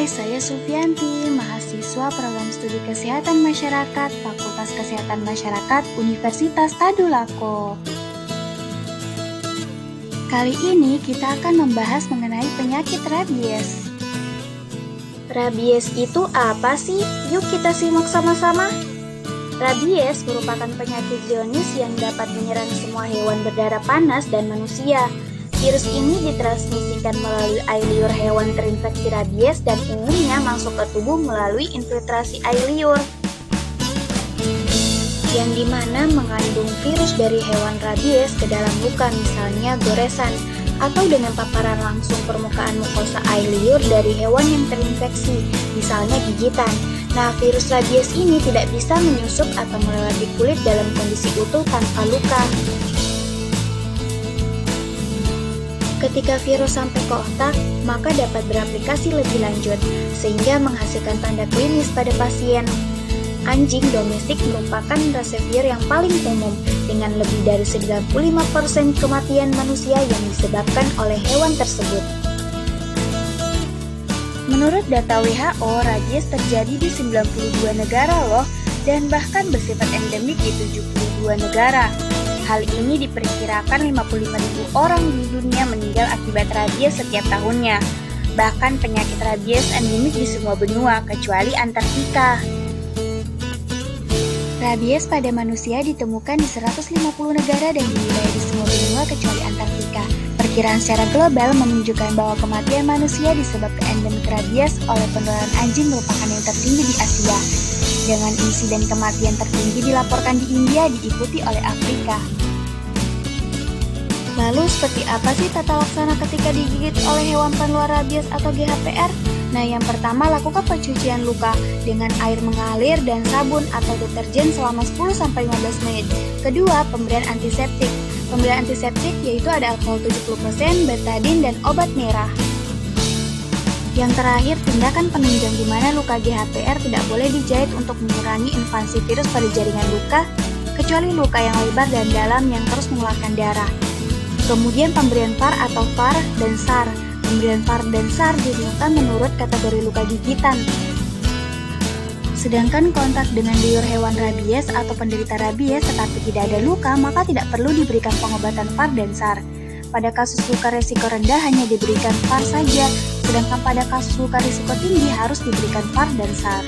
saya Sufianti, mahasiswa program studi Kesehatan Masyarakat, Fakultas Kesehatan Masyarakat, Universitas Tadulako. Kali ini kita akan membahas mengenai penyakit rabies. Rabies itu apa sih? Yuk kita simak sama-sama. Rabies merupakan penyakit zoonosis yang dapat menyerang semua hewan berdarah panas dan manusia. Virus ini ditransmisikan melalui air liur hewan terinfeksi rabies dan umumnya masuk ke tubuh melalui infiltrasi air liur, yang dimana mengandung virus dari hewan rabies ke dalam luka, misalnya goresan, atau dengan paparan langsung permukaan mukosa air liur dari hewan yang terinfeksi, misalnya gigitan. Nah, virus rabies ini tidak bisa menyusup atau melewati kulit dalam kondisi utuh tanpa luka. Ketika virus sampai ke otak, maka dapat beraplikasi lebih lanjut, sehingga menghasilkan tanda klinis pada pasien. Anjing domestik merupakan reservoir yang paling umum, dengan lebih dari 95% kematian manusia yang disebabkan oleh hewan tersebut. Menurut data WHO, rabies terjadi di 92 negara loh, dan bahkan bersifat endemik di 72 negara. Hal ini diperkirakan 55.000 orang di dunia meninggal akibat rabies setiap tahunnya. Bahkan penyakit rabies endemik di semua benua, kecuali Antartika. Rabies pada manusia ditemukan di 150 negara dan di wilayah di semua benua kecuali Antartika. Perkiraan secara global menunjukkan bahwa kematian manusia disebabkan endemik rabies oleh penularan anjing merupakan yang tertinggi di Asia. Dengan insiden kematian tertinggi dilaporkan di India, diikuti oleh Afrika. Lalu seperti apa sih tata laksana ketika digigit oleh hewan penular rabies atau GHPR? Nah, yang pertama, lakukan pencucian luka dengan air mengalir dan sabun atau deterjen selama 10-15 menit. Kedua, pemberian antiseptik. Pemberian antiseptik yaitu ada alkohol 70%, betadin, dan obat merah. Yang terakhir, tindakan penunjang di mana luka GHPR tidak boleh dijahit untuk mengurangi invasi virus pada jaringan luka, kecuali luka yang lebar dan dalam yang terus mengeluarkan darah. Kemudian pemberian VAR atau VAR dan SAR. Pemberian VAR dan SAR dilakukan menurut kategori luka gigitan. Sedangkan kontak dengan liur hewan rabies atau penderita rabies tetapi tidak ada luka, maka tidak perlu diberikan pengobatan VAR dan SAR. Pada kasus luka risiko rendah hanya diberikan VAR saja, sedangkan pada kasus luka risiko tinggi harus diberikan VAR dan SAR.